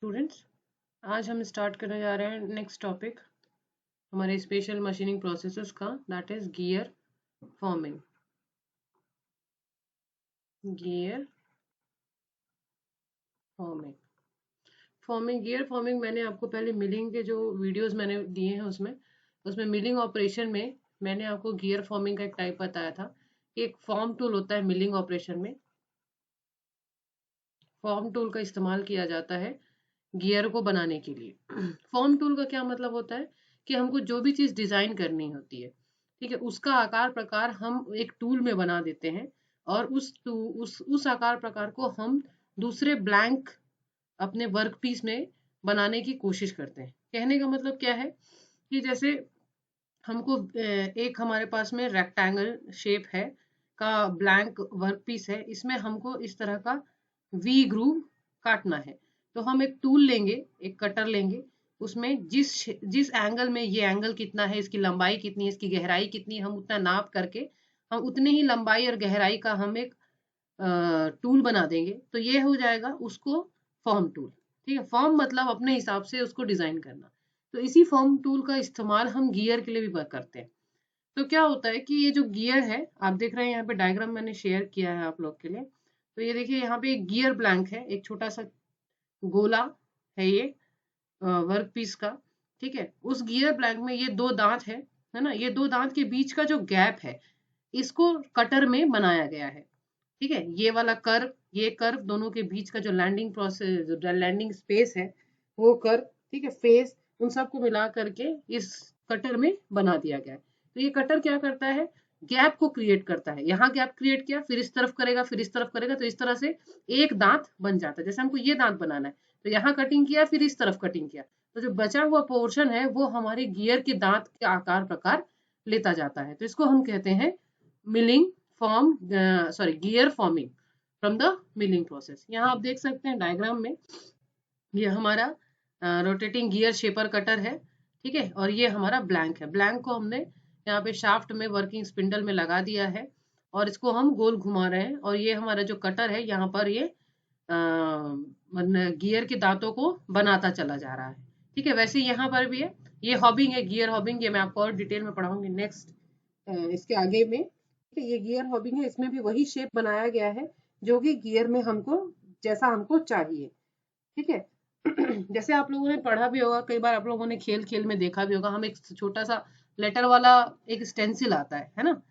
Students, आज हम start करने जा रहे हैं नेक्स्ट टॉपिक हमारे स्पेशल मशीनिंग प्रोसेसेस का, that is gear forming. Gear forming gear forming मैंने आपको पहले मिलिंग के जो वीडियोस मैंने दिए हैं उसमें उसमें मिलिंग ऑपरेशन में मैंने आपको गियर फॉर्मिंग का एक टाइप बताया था कि एक फॉर्म टूल होता है मिलिंग ऑपरेशन में। फॉर्म टूल का इस्तेमाल किया जाता है गियर को बनाने के लिए। फॉर्म टूल का क्या मतलब होता है कि हमको जो भी चीज डिजाइन करनी होती है, ठीक है, उसका आकार प्रकार हम एक टूल में बना देते हैं और उस आकार प्रकार को हम दूसरे ब्लैंक अपने वर्क पीस में बनाने की कोशिश करते हैं। कहने का मतलब क्या है कि जैसे हमको एक हमारे पास में रेक्टेंगल शेप है का ब्लैंक वर्क पीस है, इसमें हमको इस तरह का वी ग्रूव काटना है। तो हम एक टूल लेंगे, एक कटर लेंगे, उसमें जिस जिस एंगल में ये एंगल कितना है, इसकी लंबाई कितनी है, इसकी गहराई कितनी है, हम उतना नाप करके हम उतनी ही लंबाई और गहराई का हम एक टूल बना देंगे। तो ये हो जाएगा उसको फॉर्म टूल। ठीक है, फॉर्म मतलब अपने हिसाब से उसको डिजाइन करना। तो इसी फॉर्म टूल का इस्तेमाल हम गियर के लिए भी करते हैं। तो क्या होता है कि ये जो गियर है, आप देख रहे हैं यहाँ पे डायग्राम मैंने शेयर किया है आप लोग के लिए। तो ये देखिए यहाँ पे एक गियर ब्लैंक है, एक छोटा सा गोला है ये वर्क पीस का। ठीक है, उस गियर ब्लैंक में ये दो दांत है ना, ये दो दांत के बीच का जो गैप है इसको कटर में बनाया गया है। ठीक है, ये वाला कर्व, ये कर्व दोनों के बीच का जो लैंडिंग प्रोसेस, जो लैंडिंग स्पेस है वो कर्व, ठीक है, फेस, उन सबको मिला करके इस कटर में बना दिया गया है। तो ये कटर क्या करता है, गैप को क्रिएट करता है। यहाँ गैप क्रिएट किया, फिर इस तरफ करेगा, फिर इस तरफ करेगा, तो इस तरह से एक दांत बन जाता है। जैसे हमको ये दांत बनाना है तो यहाँ कटिंग किया, फिर इस तरफ कटिंग किया, तो जो बचा हुआ पोर्शन है वो हमारे गियर के दांत के आकार प्रकार लेता जाता है। तो इसको हम कहते हैं milling form, sorry, gear forming from the milling process. यहाँ आप देख सकते हैं डायग्राम में, ये हमारा रोटेटिंग गियर शेपर कटर है। ठीक है, और ये हमारा ब्लैंक है। ब्लैंक को हमने यहाँ पे शाफ्ट में वर्किंग स्पिंडल में लगा दिया है और इसको हम गोल घुमा रहे हैं। और ये हमारा जो कटर है यहाँ पर ये गियर के दांतों को बनाता चला जा रहा है। ठीक है, वैसे यहाँ पर भी है, ये हॉबिंग है, गियर हॉबिंग। ये मैं आपको और डिटेल में पढ़ाऊंगी नेक्स्ट, इसके आगे में। ठीक है, ये गियर हॉबिंग है, इसमें भी वही शेप बनाया गया है जो कि गियर में हमको, जैसा हमको चाहिए। ठीक है। जैसे आप लोगों ने पढ़ा भी होगा, कई बार आप लोगों ने खेल खेल में देखा भी होगा, हम एक छोटा सा लेटर वाला एक स्टेंसिल आता है ना,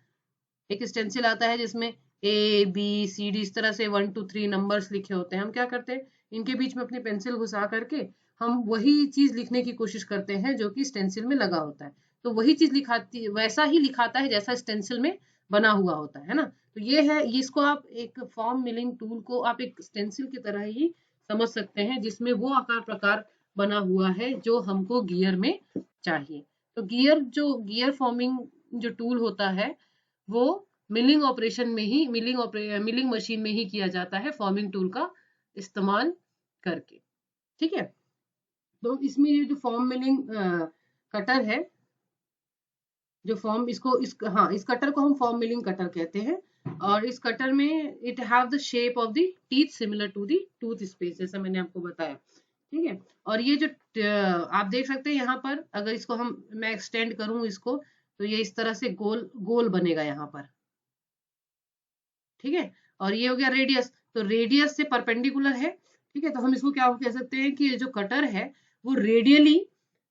एक स्टेंसिल आता है जिसमें ए बी सी डी इस तरह से 1 2 3 नंबर्स लिखे होते हैं। हम क्या करते हैं, इनके बीच में अपनी पेंसिल घुसा करके हम वही चीज लिखने की कोशिश करते हैं जो कि स्टेंसिल में लगा होता है। तो वही चीज लिखाती, वैसा ही लिखाता है जैसा स्टेंसिल में बना हुआ होता है ना। तो ये है, इसको आप एक फॉर्म मिलिंग टूल को आप एक स्टेंसिल की तरह ही समझ सकते हैं, जिसमें वो आकार प्रकार बना हुआ है जो हमको गियर में चाहिए। तो गियर फॉर्मिंग जो टूल होता है वो मिलिंग ऑपरेशन में ही, मिलिंग मशीन में ही किया जाता है फॉर्मिंग टूल का इस्तेमाल करके। ठीक है, तो इसमें ये जो फॉर्म मिलिंग कटर है, जो फॉर्म इसको इस हाँ, इस कटर को हम फॉर्म मिलिंग कटर कहते हैं। और इस कटर में it have the shape of the teeth similar to the tooth space, जैसा मैंने आपको बताया। ठीक है, और ये जो आप देख सकते हैं यहाँ पर, अगर इसको मैं एक्सटेंड करूं इसको, तो ये इस तरह से गोल गोल बनेगा यहाँ पर। ठीक है, और ये हो गया रेडियस, तो रेडियस से परपेंडिकुलर है। ठीक है, तो हम इसको क्या कह सकते हैं कि ये जो कटर है वो रेडियली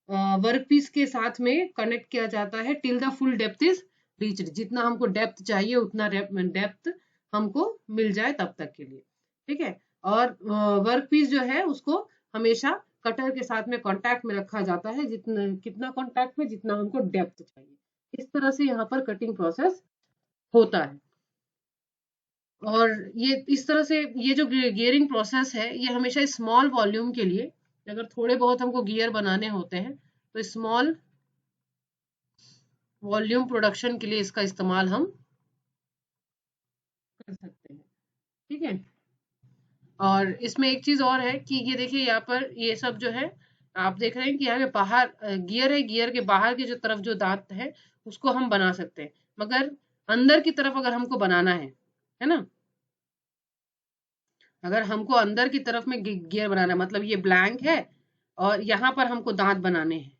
वर्क पीस के साथ में कनेक्ट किया जाता है till the full depth is reached. जितना हमको डेप्थ चाहिए उतना डेप्थ हमको मिल जाए तब तक के लिए। ठीक है, और वर्क पीस जो है उसको हमेशा कटर के साथ में कांटेक्ट में रखा जाता है, जितना कितना कांटेक्ट में, जितना हमको डेप्थ चाहिए। इस तरह से यहाँ पर कटिंग प्रोसेस होता है। और ये इस तरह से, ये जो गियरिंग प्रोसेस है ये हमेशा स्मॉल वॉल्यूम के लिए, अगर थोड़े बहुत हमको गियर बनाने होते हैं तो स्मॉल वॉल्यूम प्रोडक्शन के लिए इसका इस्तेमाल हम कर सकते हैं। ठीक है, और इसमें एक चीज और है कि ये देखिए यहाँ पर ये सब जो है, आप देख रहे हैं कि यहाँ पे बाहर गियर है, गियर के बाहर की जो तरफ जो दांत है उसको हम बना सकते हैं, मगर अंदर की तरफ अगर हमको बनाना है ना, अगर हमको अंदर की तरफ में गियर बनाना है, मतलब ये ब्लैंक है और यहाँ पर हमको दांत बनाने हैं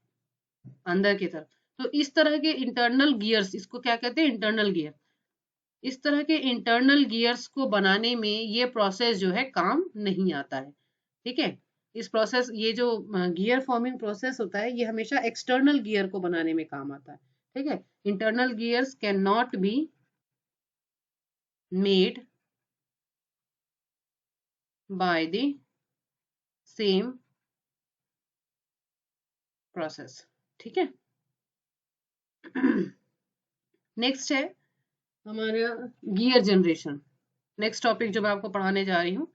अंदर की तरफ, तो इस तरह के इंटरनल गियर्स, इसको क्या कहते हैं, इंटरनल गियर। इस तरह के इंटरनल गियर्स को बनाने में ये प्रोसेस जो है काम नहीं आता है। ठीक है, इस प्रोसेस, ये जो गियर फॉर्मिंग प्रोसेस होता है, ये हमेशा एक्सटर्नल गियर को बनाने में काम आता है। ठीक है, internal gears can not be made by the same process. ठीक है। नेक्स्ट है हमारा गियर जनरेशन। नेक्स्ट टॉपिक जो मैं आपको पढ़ाने जा रही हूँ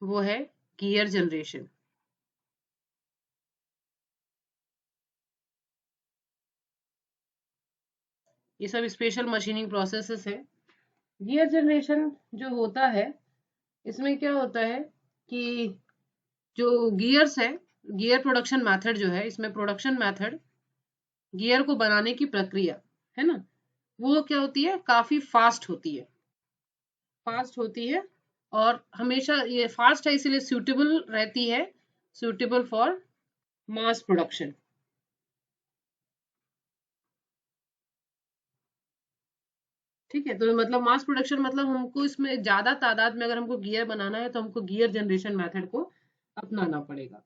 वो है गियर जनरेशन। ये सब स्पेशल मशीनिंग प्रोसेसेस है। गियर जनरेशन जो होता है, इसमें क्या होता है कि जो गियर्स है, गियर प्रोडक्शन मेथड जो है, इसमें प्रोडक्शन मेथड, गियर को बनाने की प्रक्रिया है ना, वो क्या होती है, काफी फास्ट होती है। फास्ट होती है और हमेशा ये फास्ट है, इसीलिए सूटेबल रहती है, सूटेबल फॉर मास प्रोडक्शन। ठीक है, तो मतलब मास प्रोडक्शन मतलब हमको इसमें ज्यादा तादाद में अगर हमको गियर बनाना है तो हमको गियर जनरेशन मेथड को अपनाना पड़ेगा।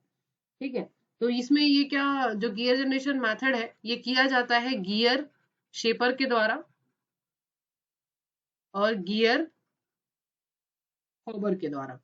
ठीक है, तो इसमें ये क्या, जो गियर जनरेशन मेथड है ये किया जाता है गियर शेपर के द्वारा और गियर हॉबर के द्वारा।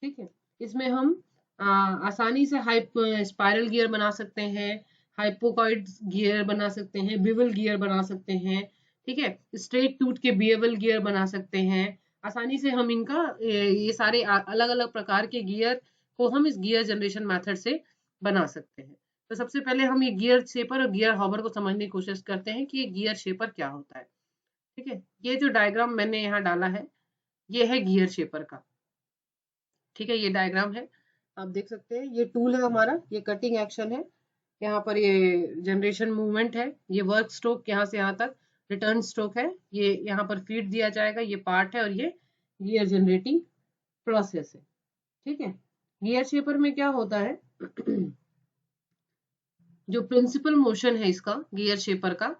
ठीक है, इसमें हम आसानी से हाइप स्पाइरल गियर बना सकते हैं, हाइपोकॉइड गियर बना सकते हैं, बिवल गियर बना सकते हैं। ठीक है, स्ट्रेट टूथ के बियबल गियर बना सकते हैं। आसानी से हम इनका ये सारे अलग अलग प्रकार के गियर को हम इस गियर जनरेशन मेथड से बना सकते हैं। तो सबसे पहले हम ये गियर शेपर और गियर हॉबर को समझने की कोशिश करते हैं कि ये गियर शेपर क्या होता है। ठीक है, ये जो डायग्राम मैंने यहाँ डाला है ये है गियर शेपर का। ठीक है, ये डायग्राम है, आप देख सकते हैं, ये टूल है हमारा, ये कटिंग एक्शन है, यहाँ पर ये जनरेशन मूवमेंट है, ये वर्क स्ट्रोक यहाँ से यहाँ तक, रिटर्न स्ट्रोक है, ये यहाँ पर फीड दिया जाएगा, ये पार्ट है, और ये गियर जनरेटिंग प्रोसेस है। ठीक है, गियर शेपर में क्या होता है, जो प्रिंसिपल मोशन है इसका, गियर शेपर का,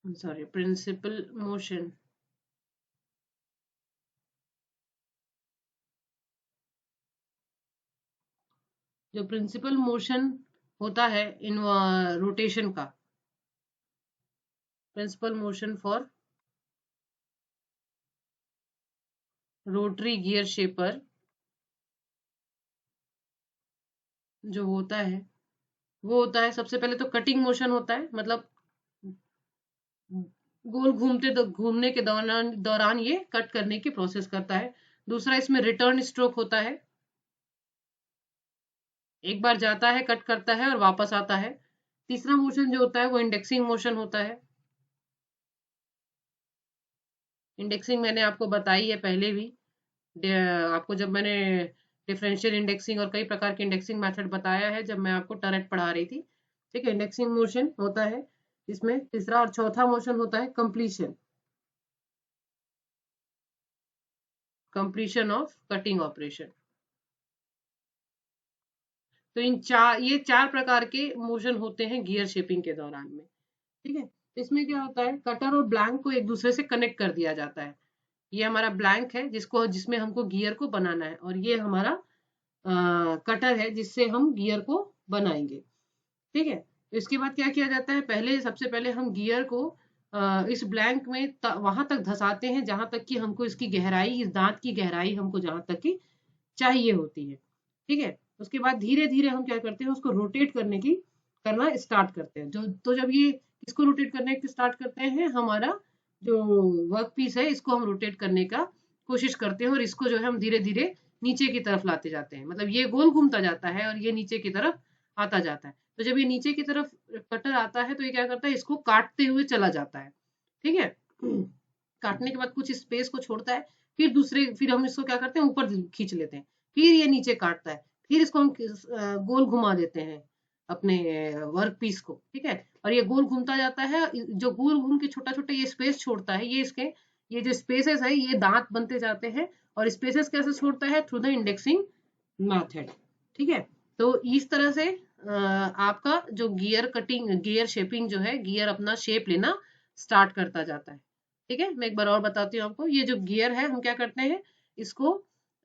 सॉरी, प्रिंसिपल मोशन, जो प्रिंसिपल मोशन होता है इन रोटेशन का, principal motion for rotary gear shaper जो होता है वो होता है, सबसे पहले तो कटिंग मोशन होता है, मतलब गोल घूमने के दौरान दौरान ये कट करने की प्रोसेस करता है। दूसरा, इसमें रिटर्न स्ट्रोक होता है, एक बार जाता है, कट करता है और वापस आता है। तीसरा मोशन जो होता है वो इंडेक्सिंग मोशन होता है। इंडेक्सिंग मैंने आपको बताई है पहले भी, आपको जब मैंने डिफरेंशियल इंडेक्सिंग और कई प्रकार के इंडेक्सिंग मेथड बताया है जब मैं आपको टरेट पढ़ा रही थी। ठीक है, इंडेक्सिंग मोशन होता है इसमें। तीसरा और चौथा मोशन होता है completion, completion of cutting operation. तो ये चार प्रकार के मोशन होते हैं गियर शेपिंग के दौरान में। ठीक है, तो इसमें क्या होता है, कटर और ब्लैंक को एक दूसरे से कनेक्ट कर दिया जाता है। ये हमारा ब्लैंक है जिसमें हमको गियर को बनाना है, और ये हमारा कटर है जिससे हम गियर को बनाएंगे। ठीक है, तो इसके बाद क्या किया जाता है, सबसे पहले हम गियर को इस ब्लैंक में वहां तक धसाते हैं जहां तक कि हमको इसकी गहराई, इस दांत की गहराई हमको जहां तक की चाहिए होती है। ठीक है, उसके बाद धीरे धीरे हम क्या करते हैं, उसको रोटेट करना स्टार्ट करते हैं। जब ये इसको रोटेट करने के स्टार्ट करते हैं, हमारा जो वर्क पीस है इसको हम रोटेट करने का कोशिश करते हैं, और इसको जो है हम धीरे धीरे नीचे की तरफ लाते जाते हैं, मतलब ये गोल घूमता जाता है और ये नीचे की तरफ आता जाता है। तो जब ये नीचे की तरफ कटर आता है तो ये क्या करता है, इसको काटते हुए चला जाता है। ठीक है, काटने के बाद कुछ स्पेस को छोड़ता है, फिर हम इसको क्या करते हैं, ऊपर खींच लेते हैं, फिर ये नीचे काटता है, फिर इसको हम गोल घुमा देते हैं, अपने वर्क पीस को, ठीक है। और ये गोल घूमता जाता है, जो गोल घूम के छोटा छोटा ये स्पेस छोड़ता है, ये जो स्पेसेस है ये दांत बनते जाते हैं। और स्पेसेस कैसे छोड़ता है? थ्रू द इंडेक्सिंग मेथड, ठीक है। तो इस तरह से आपका जो गियर शेपिंग जो है, गियर अपना शेप लेना स्टार्ट करता जाता है, ठीक है। मैं एक बार और बताती हूँ आपको। ये जो गियर है हम क्या करते हैं, इसको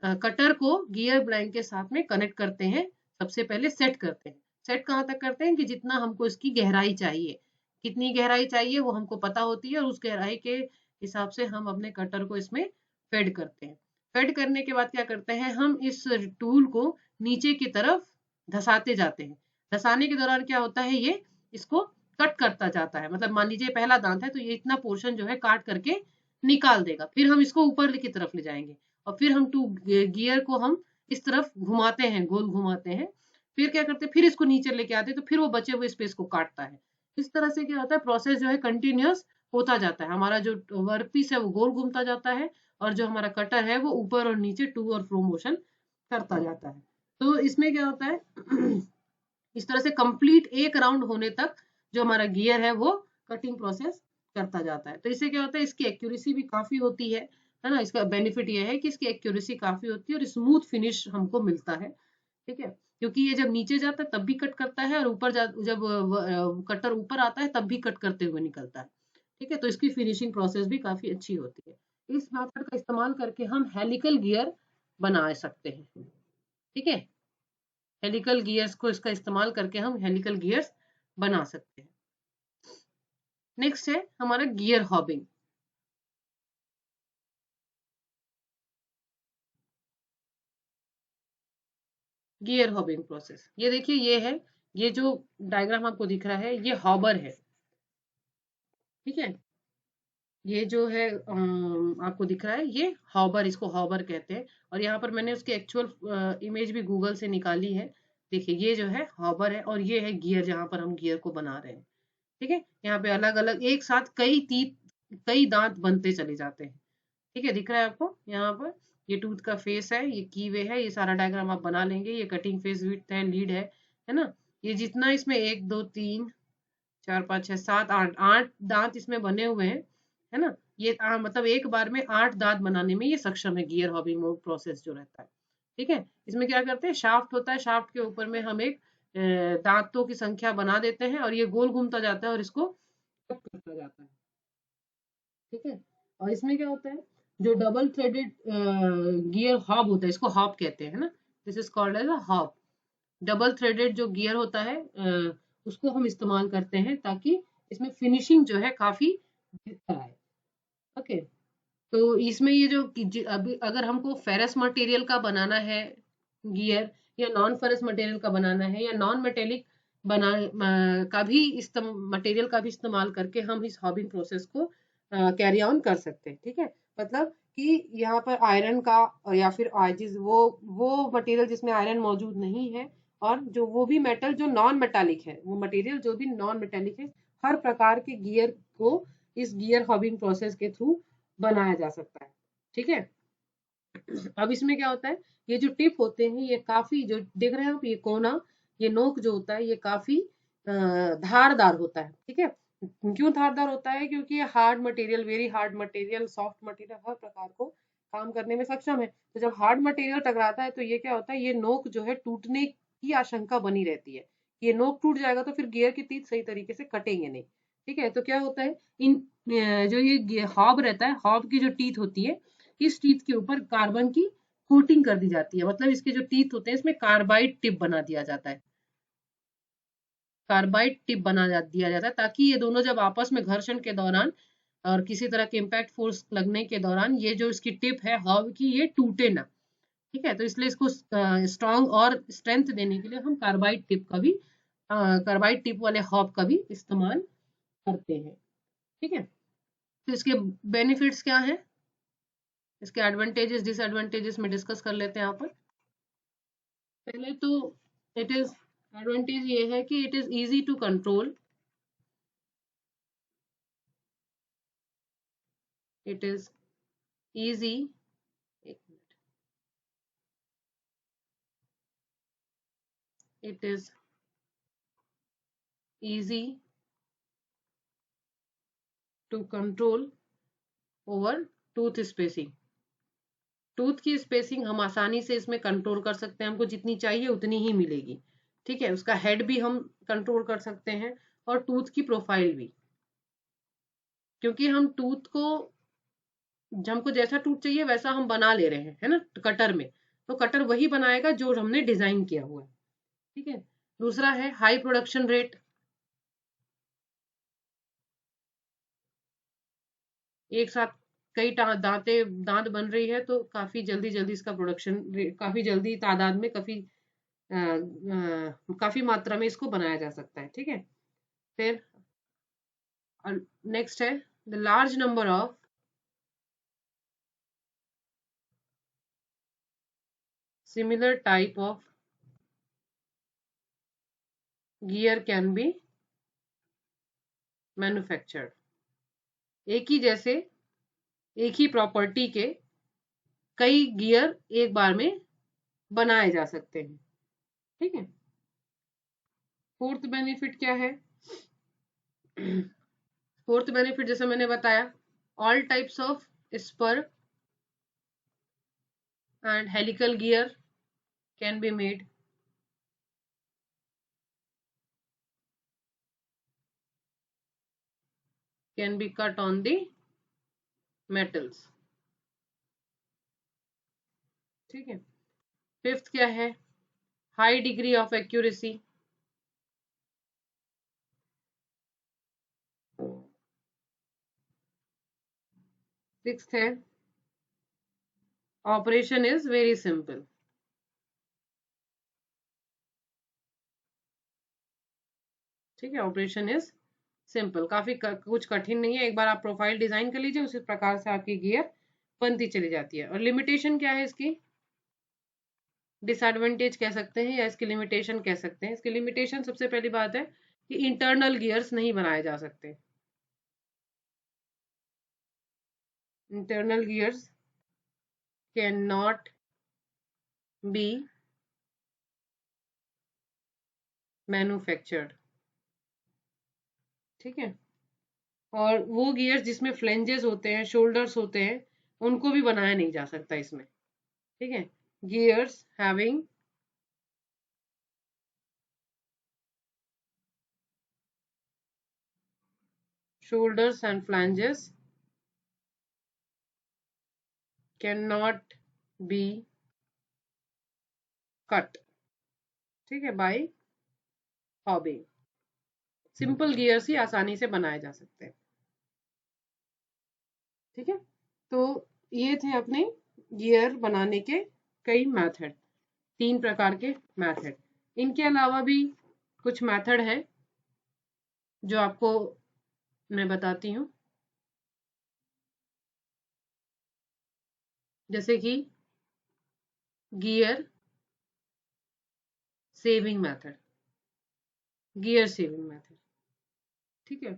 कटर को गियर ब्लैंक के साथ में कनेक्ट करते हैं। सबसे पहले सेट करते हैं। सेट कहाँ तक करते हैं कि जितना हमको इसकी गहराई चाहिए, कितनी गहराई चाहिए वो हमको पता होती है, और उस गहराई के हिसाब से हम अपने कटर को इसमें फेड करते हैं। फेड करने के बाद क्या करते हैं, हम इस टूल को नीचे की तरफ धसाते जाते हैं। धसाने के दौरान क्या होता है, ये इसको कट करता जाता है। मतलब मान लीजिए पहला दांत है तो ये इतना पोर्शन जो है काट करके निकाल देगा। फिर हम इसको ऊपर की तरफ ले जाएंगे, और फिर हम गियर को हम इस तरफ घुमाते हैं, गोल घुमाते हैं। फिर क्या करते हैं, फिर इसको नीचे लेके आते हैं, तो फिर वो बचे हुए स्पेस को काटता है। इस तरह से क्या होता है, प्रोसेस जो है कंटिन्यूअस होता जाता है। हमारा जो वर्क पीस है वो गोल घूमता जाता है, और जो हमारा कटर है वो ऊपर और नीचे टू और फ्रो मोशन करता जाता है। तो इसमें क्या होता है इस तरह से कंप्लीट एक राउंड होने तक जो हमारा गियर है वो कटिंग प्रोसेस करता जाता है। तो इससे क्या होता है, इसकी एक्यूरेसी भी काफी होती है ना। इसका बेनिफिट ये है कि इसकी एक्यूरेसी काफी होती है और स्मूथ फिनिश हमको मिलता है, ठीक है। क्योंकि ये जब नीचे जाता है तब भी कट करता है, और जब कटर ऊपर आता है तब भी कट करते हुए निकलता है, ठीक है। तो इसकी फिनिशिंग प्रोसेस भी काफी अच्छी होती है। इस मेथड का इस्तेमाल करके हम हेलिकल गियर बना सकते हैं, ठीक है। हेलिकल गियर्स को इसका इस्तेमाल करके हम हेलिकल गियर्स बना सकते हैं। नेक्स्ट है हमारा gear hobbing. Gear hobbing process, ये देखिए ये है, ये जो डायग्राम आपको दिख रहा है ये हॉबर है, ठीक है। ये जो है आपको दिख रहा है ये हॉबर, इसको हॉबर कहते हैं। और यहाँ पर मैंने उसकी एक्चुअल इमेज भी गूगल से निकाली है। देखिए ये जो है हॉबर है, और ये है गियर जहाँ पर हम गियर को बना रहे हैं, ठीक है। यहाँ पे अलग अलग एक साथ कई दांत बनते चले जाते हैं, ठीक है। दिख रहा है आपको यहाँ पर, ये टूथ का फेस है, ये कीवे है, ये सारा डायग्राम आप बना लेंगे। ये कटिंग फेस विड्थ है, लीड है ना। ये जितना इसमें एक दो तीन चार पाँच छह सात आठ आठ दांत इसमें बने हुए हैं, है ना। ये मतलब एक बार में 8 दांत बनाने में ये सक्षम है, गियर हॉबिंग मोड प्रोसेस जो रहता है, ठीक है। इसमें क्या करते हैं, शाफ्ट होता है, शाफ्ट के ऊपर में हम एक दांतों की संख्या बना देते हैं, और ये गोल घूमता जाता है और इसको कट करता जाता है, ठीक है। और इसमें क्या होता है, जो डबल थ्रेडेड गियर हॉब होता है, इसको हॉब कहते हैं ना, this is called as a hob. Double threaded जो गियर होता है उसको हम इस्तेमाल करते हैं ताकि इसमें फिनिशिंग जो है काफी बेहतर आए, ओके। तो इसमें ये जो अभी अगर हमको फेरस मटेरियल का बनाना है गियर, या नॉन फेरस मटेरियल का बनाना है, या नॉन मेटेलिक बना का भी मटेरियल का भी इस्तेमाल करके हम इस हॉबिंग प्रोसेस को कैरी ऑन कर सकते हैं, ठीक है। मतलब कि यहाँ पर आयरन का या फिर जिस वो मटेरियल जिसमें आयरन मौजूद नहीं है, और जो वो भी मेटल जो नॉन मेटालिक है, वो मटेरियल जो भी नॉन मेटालिक है, हर प्रकार के गियर को इस गियर हॉबिंग प्रोसेस के थ्रू बनाया जा सकता है, ठीक है। अब इसमें क्या होता है, ये जो टिप होते हैं ये काफी, जो देख रहे हैं आप, ये कोना, ये नोक जो होता है ये काफी धारदार होता है, ठीक है। क्यों धारदार होता है, क्योंकि ये hard material, very hard material, soft material हर प्रकार को काम करने में सक्षम है। तो जब हार्ड मटेरियल टकराता है तो ये क्या होता है, ये नोक जो है टूटने की आशंका बनी रहती है। ये नोक टूट जाएगा तो फिर गियर की तीत सही तरीके से कटेंगे नहीं, ठीक है। तो क्या होता है, इन जो ये हॉब रहता है, हॉब की जो टीथ होती है, इस टीथ के ऊपर कार्बन की कोटिंग कर दी जाती है। मतलब इसके जो टीथ होते हैं इसमें कार्बाइड टिप बना दिया जाता है, कार्बाइड टिप दिया जाता है, ताकि ये दोनों जब आपस में घर्षण के दौरान और किसी तरह के इम्पैक्ट फोर्स लगने के दौरान ये जो इसकी टिप है हॉब की, ये टूटे ना, ठीक है। तो इसलिए इसको स्ट्रॉन्ग और स्ट्रेंथ देने के लिए हम कार्बाइड टिप वाले हॉब का भी इस्तेमाल करते हैं, ठीक है। तो इसके बेनिफिट्स क्या है, इसके एडवांटेजेस डिसएडवांटेजेस में डिस्कस कर लेते हैं यहाँ पर। पहले तो इट इज एडवांटेज ये है कि it is easy to control, it is easy, it is easy to control over tooth spacing। Tooth की स्पेसिंग हम आसानी से इसमें कंट्रोल कर सकते हैं, हमको जितनी चाहिए उतनी ही मिलेगी। ठीक है, उसका हेड भी हम कंट्रोल कर सकते हैं और टूथ की प्रोफाइल भी, क्योंकि हम टूथ को, हमको जैसा टूथ चाहिए वैसा हम बना ले रहे हैं, है ना, कटर में। तो कटर वही बनाएगा जो हमने डिजाइन किया हुआ है। ठीक है। दूसरा है हाई प्रोडक्शन रेट। एक साथ कई दांत बन रही है तो काफी जल्दी जल्दी इसका प्रोडक्शन, काफी जल्दी तादाद में, काफी मात्रा में इसको बनाया जा सकता है। ठीक है। फिर नेक्स्ट है the large number of similar type of gear can be manufactured. एक ही जैसे, एक ही प्रॉपर्टी के कई गियर एक बार में बनाए जा सकते हैं। ठीक है। फोर्थ बेनिफिट क्या है? फोर्थ बेनिफिट जैसे मैंने बताया, all types of spur and helical gear can be made। Can be cut on the metals। ठीक है। फिफ्थ क्या है? High degree of accuracy. Sixth है ऑपरेशन इज वेरी सिंपल। ठीक है, ऑपरेशन इज सिंपल, काफी कुछ कठिन नहीं है। एक बार आप प्रोफाइल डिजाइन कर लीजिए, उसी प्रकार से आपकी गियर बनती चली जाती है। और लिमिटेशन क्या है इसकी? डिसएडवांटेज कह सकते हैं या इसकी लिमिटेशन कह सकते हैं। इसकी लिमिटेशन सबसे पहली बात है कि इंटरनल गियर्स नहीं बनाए जा सकते। Internal gears can not be manufactured. ठीक है। और वो गियर्स जिसमें फ्लेंजेस होते हैं, शोल्डर्स होते हैं, उनको भी बनाया नहीं जा सकता इसमें। ठीक है। Gears having shoulders and flanges cannot be cut। ठीक है, बाय हॉबिंग। सिंपल गियर्स ही आसानी से बनाए जा सकते हैं। ठीक है। तो ये थे अपने गियर बनाने के कई मेथड, 3 प्रकार के मेथड। इनके अलावा भी कुछ मेथड हैं जो आपको मैं बताती हूँ, जैसे कि gear saving method. Gear saving method. ठीक है।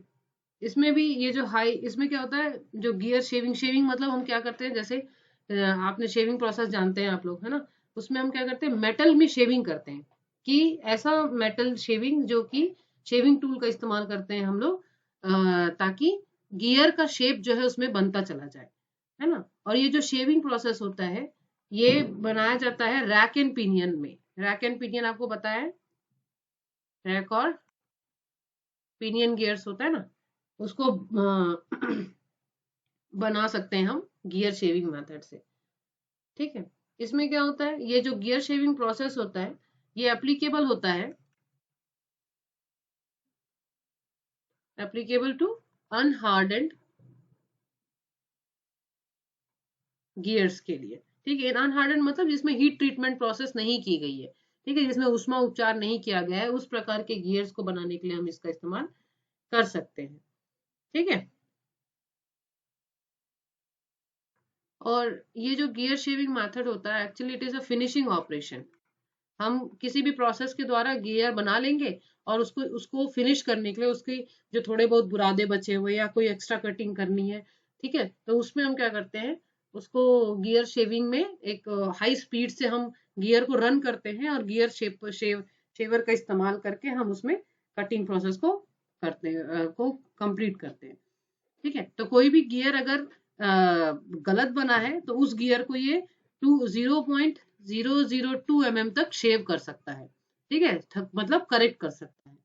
इसमें भी ये जो हाई, इसमें क्या होता है, जो गियर शेविंग, शेविंग मतलब हम क्या करते हैं, जैसे आपने शेविंग प्रोसेस जानते हैं आप लोग, है ना। उसमें हम क्या करते हैं, मेटल में शेविंग करते हैं, कि ऐसा मेटल शेविंग जो कि शेविंग टूल का इस्तेमाल करते हैं हम लोग, ताकि गियर का शेप जो है उसमें बनता चला जाए, है ना। और ये जो शेविंग प्रोसेस होता है, ये बनाया जाता है रैक एंड पिनियन में। रैक एंड पिनियन आपको बताया है, रैक और पिनियन गियर्स होता है ना, उसको बना सकते हैं हम गियर शेविंग मेथड से। ठीक है। इसमें क्या होता है, ये जो गियर शेविंग प्रोसेस होता है, ये एप्लीकेबल टू अनहार्डेंड गियर्स के लिए। ठीक है। अनहार्डेंड मतलब जिसमें हीट ट्रीटमेंट प्रोसेस नहीं की गई है। ठीक है, जिसमें उष्मा उपचार नहीं किया गया है, उस प्रकार के गियर्स को बनाने के लिए हम इसका इस्तेमाल कर सकते हैं। ठीक है। और ये जो गियर शेविंग मेथड होता है, actually it is a finishing operation. हम किसी भी प्रोसेस के द्वारा गियर बना लेंगे और उसको उसको फिनिश करने के लिए, उसकी जो थोड़े बहुत बुरादे बचे हुए या कोई एक्स्ट्रा कटिंग करनी है, ठीक है, तो उसमें हम क्या करते हैं, उसको गियर शेविंग में एक हाई स्पीड से हम गियर को रन करते हैं और गियर शेवर का इस्तेमाल करके हम उसमें कटिंग प्रोसेस को करते हैं को कंप्लीट करते हैं। ठीक है, तो कोई भी गियर अगर गलत बना है तो उस गियर को ये 0.002 mm तक शेव कर सकता है। ठीक है, मतलब करेक्ट कर सकता है।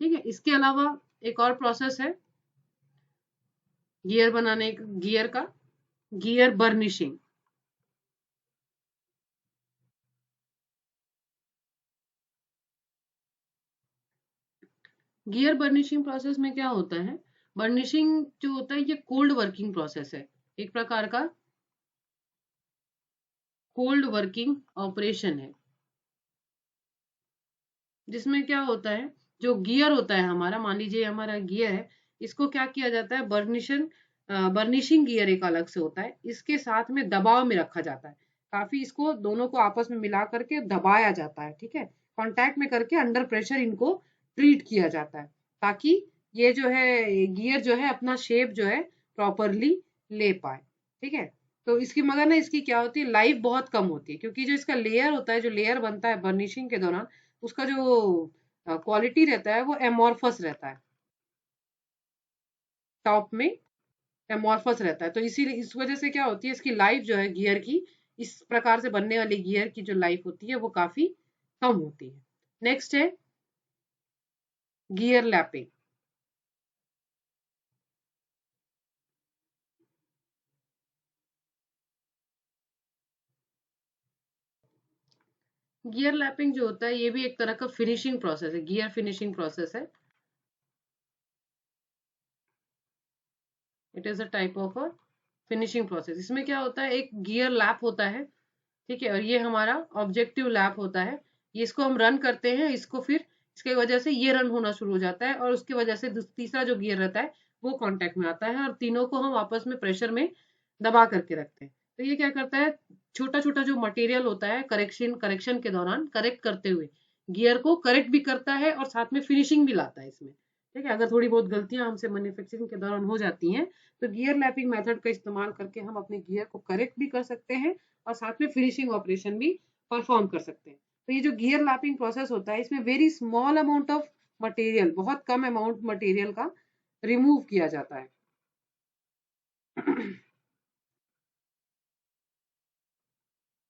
ठीक है, इसके अलावा एक और प्रोसेस है गियर बनाने गियर का, gear burnishing. Gear burnishing process में क्या होता है, बर्निशिंग जो होता है ये कोल्ड वर्किंग प्रोसेस है, एक प्रकार का कोल्ड वर्किंग ऑपरेशन है, जिसमें क्या होता है जो गियर होता है हमारा, मान लीजिए हमारा गियर है, इसको क्या किया जाता है, बर्निशिंग गियर एक अलग से होता है, इसके साथ में दबाव में रखा जाता है, काफी इसको दोनों को आपस में मिला करके दबाया जाता है। ठीक है, कांटेक्ट में करके अंडर प्रेशर इनको ट्रीट किया जाता है, ताकि ये जो है गियर जो है अपना शेप जो है प्रॉपरली ले पाए। ठीक है, तो इसकी मगर ना इसकी क्या होती है, लाइफ बहुत कम होती है, क्योंकि जो इसका लेयर होता है, जो लेयर बनता है बर्निशिंग के दौरान, उसका जो क्वालिटी रहता है वो एमोर्फस रहता है, टॉप में एमोर्फस रहता है, तो इसीलिए इस वजह से क्या होती है, इसकी लाइफ जो है गियर की, इस प्रकार से बनने वाली गियर की जो लाइफ होती है वो काफी कम होती है। नेक्स्ट है गियर लैपिंग। गियर लैपिंग जो होता है ये भी एक तरह का फिनिशिंग प्रोसेस है, गियर फिनिशिंग प्रोसेस है। It is a type of a finishing process. इसमें क्या होता है, एक गियर लैप होता है, ठीक है, और ये हमारा ऑब्जेक्टिव लैप होता है, ये इसको हम रन करते हैं, इसको फिर इसके वजह से ये रन होना शुरू हो जाता है, और उसकी वजह से तीसरा जो गियर रहता है वो कांटेक्ट में आता है, और तीनों को हम आपस में प्रेशर में दबा करके रखते हैं। तो ये क्या करता है, छोटा छोटा जो मटेरियल होता है करेक्शन के दौरान करेक्ट करते हुए गियर को करेक्ट भी करता है, और साथ में फिनिशिंग भी लाता है इसमें। ठीक है, अगर थोड़ी बहुत गलतियां हमसे मैन्युफैक्चरिंग के दौरान हो जाती हैं, तो गियर लैपिंग मेथड का इस्तेमाल करके हम अपने गियर को करेक्ट भी कर सकते हैं, और साथ में फिनिशिंग ऑपरेशन भी परफॉर्म कर सकते हैं। तो ये जो गियर लैपिंग प्रोसेस होता है, इसमें very small amount of material, बहुत कम अमाउंट मटेरियल का रिमूव किया जाता है।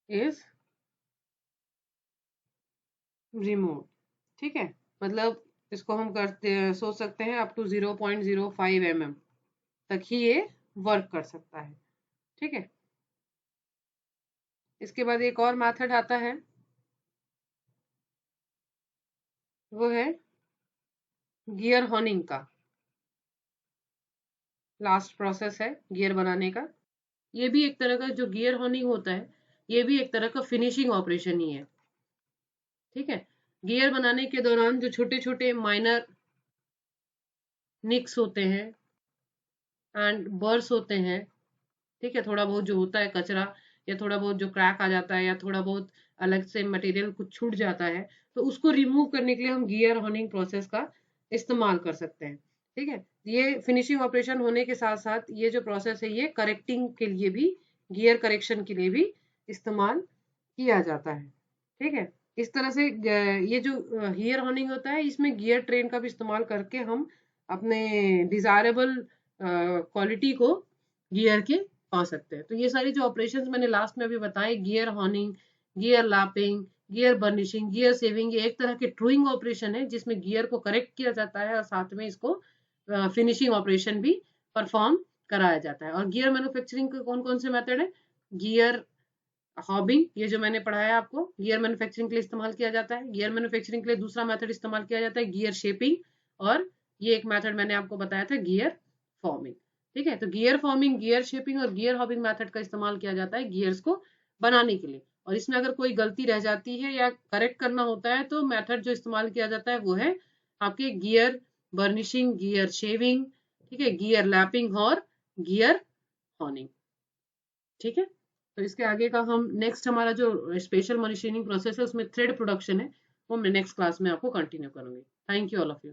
Is remove. ठीक है, मतलब इसको हम करते सोच सकते हैं अप टू 0.05 mm तक ही ये वर्क कर सकता है। ठीक है, इसके बाद एक और मेथड आता है, वो है गियर हॉर्निंग का। लास्ट प्रोसेस है गियर बनाने का। ये भी एक तरह का जो गियर हॉर्निंग होता है, ये भी एक तरह का फिनिशिंग ऑपरेशन ही है। ठीक है, गियर बनाने के दौरान जो छोटे छोटे माइनर निक्स होते हैं एंड बर्स होते हैं, ठीक है, थोड़ा बहुत जो होता है कचरा, या थोड़ा बहुत जो क्रैक आ जाता है, या थोड़ा बहुत अलग से मटेरियल कुछ छूट जाता है, तो उसको रिमूव करने के लिए हम गियर हॉर्निंग प्रोसेस का इस्तेमाल कर सकते हैं। ठीक है, ये फिनिशिंग ऑपरेशन होने के साथ साथ ये जो प्रोसेस है ये करेक्टिंग के लिए भी, गियर करेक्शन के लिए भी इस्तेमाल किया जाता है। ठीक है, इस तरह से ये जो गियर हॉर्निंग होता है, इसमें गियर ट्रेन का भी इस्तेमाल करके हम अपने डिजायरेबल क्वालिटी को गियर के पा सकते हैं। तो ये सारी जो ऑपरेशंस मैंने लास्ट में अभी बताए, gear horning, gear lapping, gear burnishing, gear saving, ये एक तरह के ट्रूइंग ऑपरेशन है, जिसमें गियर को करेक्ट किया जाता है और साथ में इसको फिनिशिंग ऑपरेशन भी परफॉर्म कराया जाता है। और गियर मैन्युफैक्चरिंग के कौन कौन से मेथड है, गियर हॉबिंग, ये जो मैंने पढ़ाया आपको, गियर मैन्युफैक्चरिंग के लिए इस्तेमाल किया जाता है। गियर मैन्युफैक्चरिंग के लिए दूसरा मेथड इस्तेमाल किया जाता है गियर शेपिंग, और ये एक मेथड मैंने आपको बताया था गियर फॉर्मिंग। ठीक है, तो गियर फॉर्मिंग, गियर शेपिंग और गियर हॉबिंग मेथड का इस्तेमाल किया जाता है गियर्स को बनाने के लिए, और इसमें अगर कोई गलती रह जाती है या करेक्ट करना होता है, तो मेथड जो इस्तेमाल किया जाता है वो है आपके गियर बर्निशिंग, गियर शेविंग, ठीक है, गियर लैपिंग और गियर हॉर्निंग। ठीक है, तो इसके आगे का हम नेक्स्ट हमारा जो स्पेशल मशीनिंग प्रोसेस है उसमें थ्रेड प्रोडक्शन है, वो मैं नेक्स्ट क्लास में आपको कंटिन्यू करूंगी। Thank you all of you.